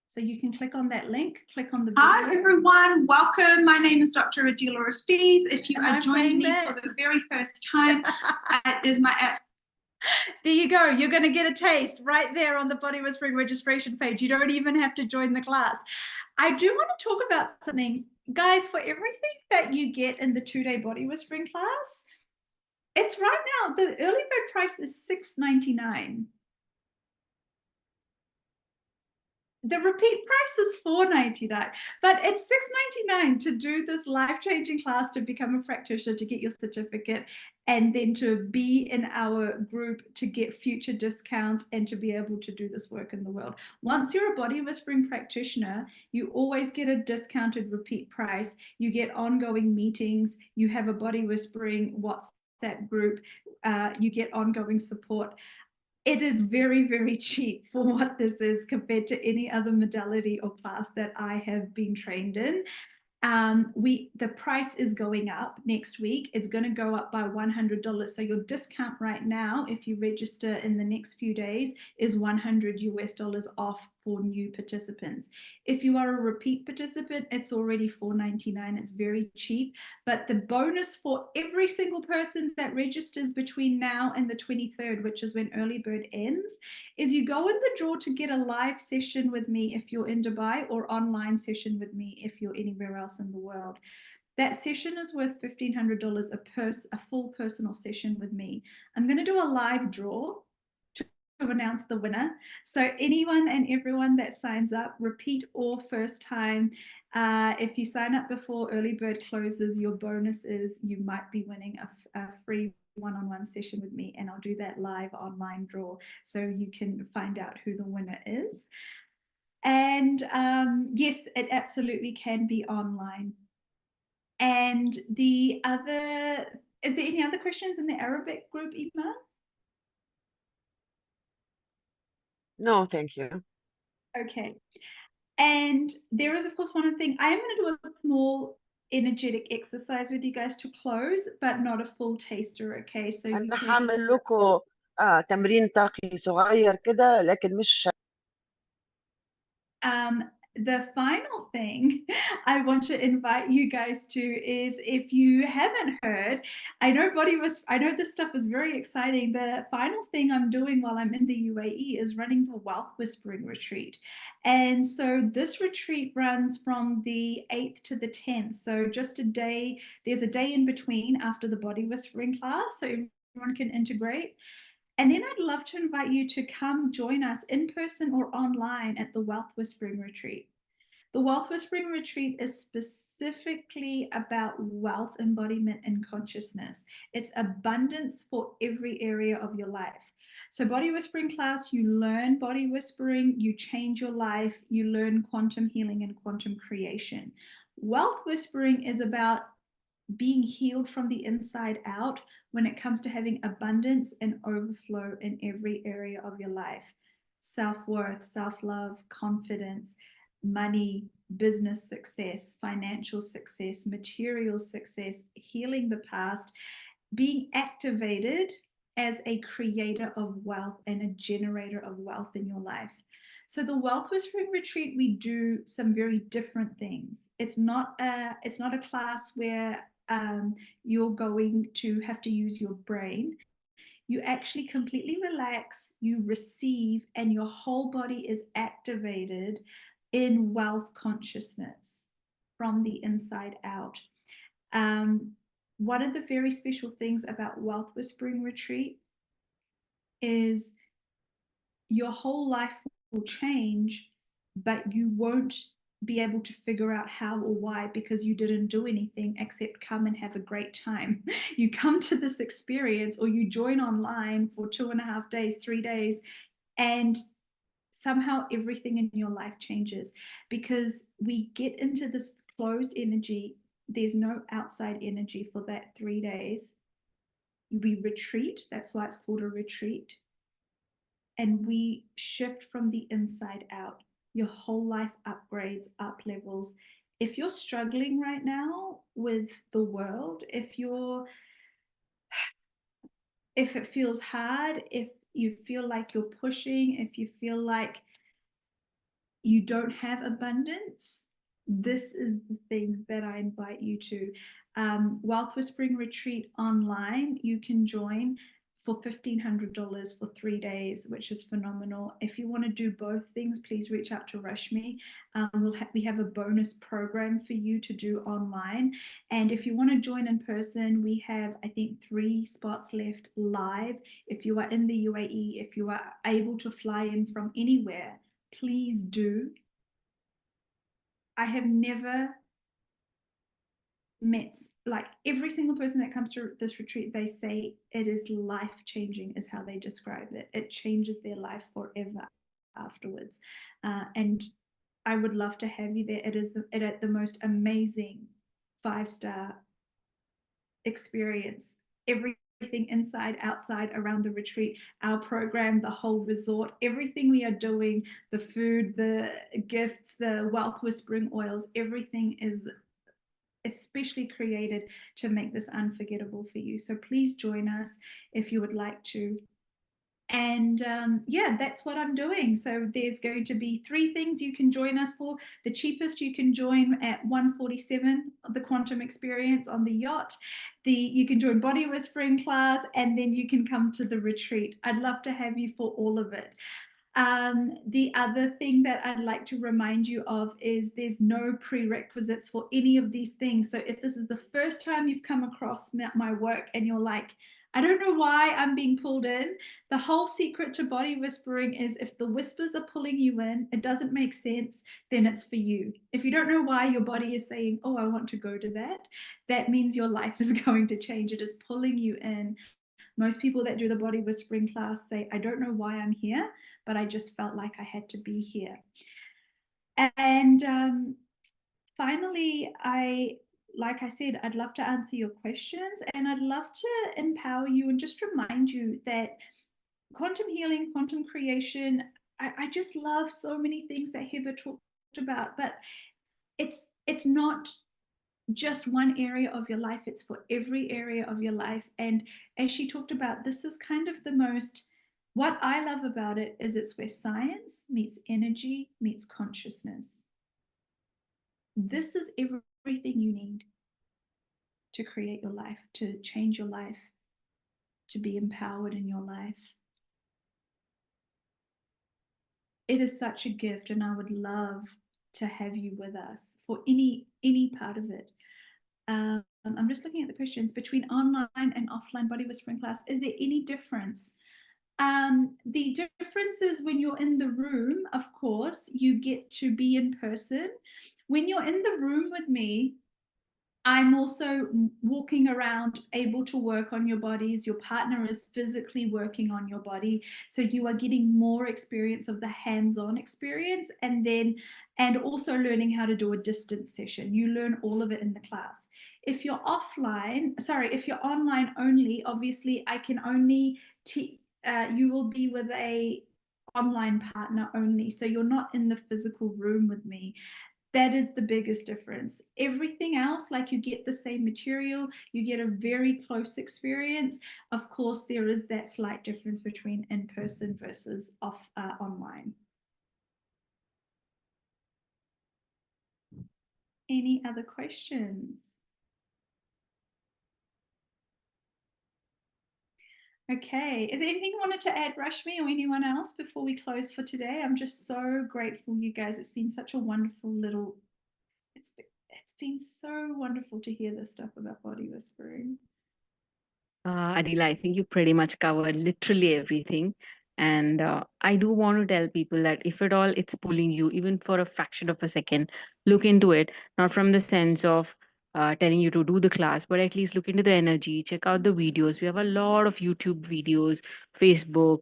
So you can click on that link, click on the video. Hi everyone, welcome. My name is Dr. Adila Rafiz. If you are joining me for the very first time, it is my absolute. There you go. You're going to get a taste right there on the Body Whispering registration page. You don't even have to join the class. I do want to talk about something. Guys, for everything that you get in the 2-day Body Whispering class, it's right now, the early bird price is $6.99. the repeat price is $4.99, but it's $6.99 to do this life-changing class, to become a practitioner, to get your certificate, and then to be in our group to get future discounts and to be able to do this work in the world. Once you're a body whispering practitioner, you always get a discounted repeat price. You get ongoing meetings. You have a body whispering WhatsApp group. You get ongoing support. It is very, very cheap for what this is compared to any other modality or class that I have been trained in. The price is going up next week. It's going to go up by $100. So your discount right now, if you register in the next few days, is $100 off for new participants. If you are a repeat participant, it's already $4.99. It's very cheap. But the bonus for every single person that registers between now and the 23rd, which is when early bird ends, is you go in the draw to get a live session with me if you're in Dubai, or online session with me if you're anywhere else in the world. That session is worth $1,500 a full personal session with me. I'm going to do a live draw to announce the winner. So anyone and everyone that signs up, repeat or first time, if you sign up before early bird closes, your bonus is you might be winning a free one-on-one session with me, and I'll do that live online draw so you can find out who the winner is. And yes, it absolutely can be online. And is there any other questions in the Arabic group, Ima? No, thank you. Okay. And there is, of course, one thing. I am going to do a small energetic exercise with you guys to close, but not a full taster, okay? So you أنا can... حاعمل لكم تمرين طاقي صغير كده لكن مش The final thing I want to invite you guys to is, if you haven't heard, I know this stuff is very exciting. The final thing I'm doing while I'm in the UAE is running the Wealth Whispering Retreat. And so this retreat runs from the 8th to the 10th. So just a day, there's a day in between after the body whispering class, so everyone can integrate. And then I'd love to invite you to come join us in person or online at the Wealth Whispering Retreat. The Wealth Whispering Retreat is specifically about wealth embodiment and consciousness. It's abundance for every area of your life. So body whispering class, you learn body whispering, you change your life, you learn quantum healing and quantum creation. Wealth whispering is about being healed from the inside out when it comes to having abundance and overflow in every area of your life. Self-worth, self-love, confidence, money, business success, financial success, material success, healing the past, being activated as a creator of wealth and a generator of wealth in your life. So the Wealth Whispering Retreat, we do some very different things. It's not a class where you're going to have to use your brain. You actually completely relax, you receive, and your whole body is activated in wealth consciousness from the inside out. One of the very special things about Wealth Whispering Retreat is your whole life will change, but you won't be able to figure out how or why, because you didn't do anything except come and have a great time. You come to this experience, or you join online for 2.5 days, 3 days, and somehow everything in your life changes, because we get into this closed energy. There's no outside energy for that 3 days. We retreat. That's why it's called a retreat. And we shift from the inside out. Your whole life upgrades, up levels. If you're struggling right now with the world, if it feels hard, if you feel like you're pushing, if you feel like you don't have abundance, this is the thing that I invite you to. Wealth Whispering Retreat online, you can join for $1,500 for 3 days, which is phenomenal. If you want to do both things, please reach out to Rashmi. We have a bonus program for you to do online. And if you want to join in person, we have, I think, 3 spots left live. If you are in the UAE, if you are able to fly in from anywhere, please do. I have never met, like, every single person that comes to this retreat, they say it is life-changing, is how they describe it. It changes their life forever afterwards. And I would love to have you there. It is the most amazing 5-star experience. Everything inside, outside, around the retreat, our program, the whole resort, everything we are doing, the food, the gifts, the wealth whispering oils, everything is especially created to make this unforgettable for you. So please join us if you would like to. And yeah, that's what I'm doing. So there's going to be 3 things you can join us for. The cheapest, you can join at $147, the Quantum Experience on the yacht. You can join Body Whispering class, and then you can come to the retreat. I'd love to have you for all of it. The other thing that I'd like to remind you of is there's no prerequisites for any of these things. So if this is the first time you've come across my work and you're like, I don't know why I'm being pulled in, the whole secret to body whispering is if the whispers are pulling you in, it doesn't make sense, then it's for you. If you don't know why your body is saying, oh, I want to go to that, that means your life is going to change. It is pulling you in. Most people that do the body whispering class say, I don't know why I'm here, but I just felt like I had to be here. And finally, like I said, I'd love to answer your questions, and I'd love to empower you and just remind you that quantum healing, quantum creation, I just love so many things that Heather talked about, but it's not just one area of your life, it's for every area of your life. And as she talked about, this is kind of the most, what I love about it is it's where science meets energy meets consciousness. This is everything you need to create your life, to change your life, to be empowered in your life. It is such a gift, and I would love to have you with us for any part of it. I'm just looking at the questions. Between online and offline body whispering class, is there any difference? The difference is when you're in the room, of course, you get to be in person. When you're in the room with me, I'm also walking around, able to work on your bodies. Your partner is physically working on your body. So you are getting more experience of the hands-on experience, and also learning how to do a distance session. You learn all of it in the class. If you're if you're online only, obviously I can only you will be with a online partner only. So you're not in the physical room with me. That is the biggest difference. Everything else, like, you get the same material, you get a very close experience. Of course, there is that slight difference between in-person versus online. Any other questions? Okay, is there anything you wanted to add, Rashmi, or anyone else before we close for today? I'm just so grateful, you guys. It's been such a wonderful little, it's been so wonderful to hear this stuff about body whispering. Adila, I think you pretty much covered literally everything. And I do want to tell people that if at all it's pulling you, even for a fraction of a second, look into it, not from the sense of telling you to do the class, but at least look into the energy, check out the videos. We have a lot of YouTube videos, Facebook,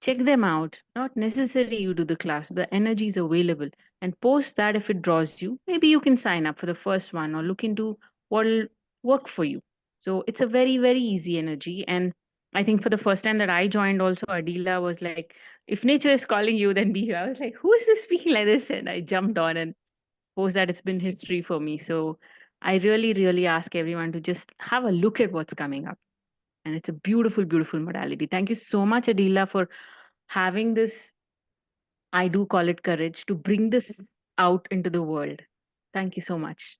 check them out. Not necessarily you do the class, but the energy is available. And post that if it draws you, maybe you can sign up for the first one or look into what will work for you. So it's a very, very easy energy. And I think for the first time that I joined, also Adila was like, if nature is calling you, then be here. I was like, who is this speaking like this? And I jumped on and post that. It's been history for me. So I really, really ask everyone to just have a look at what's coming up. And it's a beautiful, beautiful modality. Thank you so much, Adila, for having this, I do call it courage, to bring this out into the world. Thank you so much.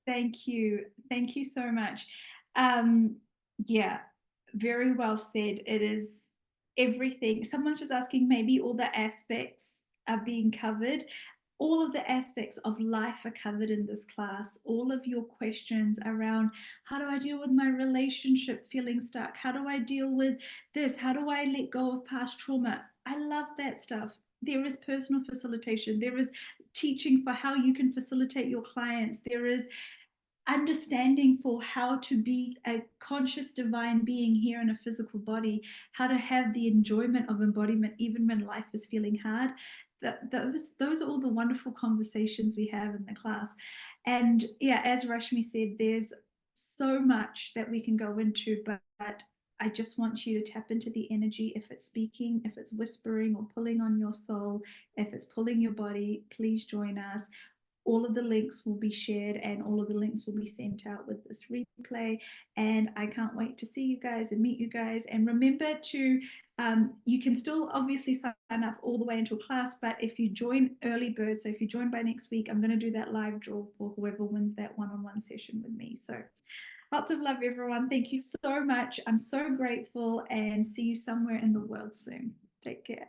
Thank you. Thank you so much. Yeah, very well said. It is everything. Someone's just asking, maybe all the aspects are being covered. All of the aspects of life are covered in this class. All of your questions around, how do I deal with my relationship feeling stuck? How do I deal with this? How do I let go of past trauma? I love that stuff. there is personal facilitation, there is teaching for how you can facilitate your clients, there is understanding for how to be a conscious divine being here in a physical body, how to have the enjoyment of embodiment even when life is feeling hard. Those are all the wonderful conversations we have in the class. And yeah, as Rashmi said, there's so much that we can go into, but I just want you to tap into the energy. If it's speaking, if it's whispering or pulling on your soul, if it's pulling your body, please join us. All of the links will be shared and all of the links will be sent out with this replay. And I can't wait to see you guys and meet you guys. And remember to, you can still obviously sign up all the way into a class, but if you join early bird, so if you join by next week, I'm going to do that live draw for whoever wins that one-on-one session with me. So lots of love, everyone. Thank you so much. I'm so grateful, and see you somewhere in the world soon. Take care.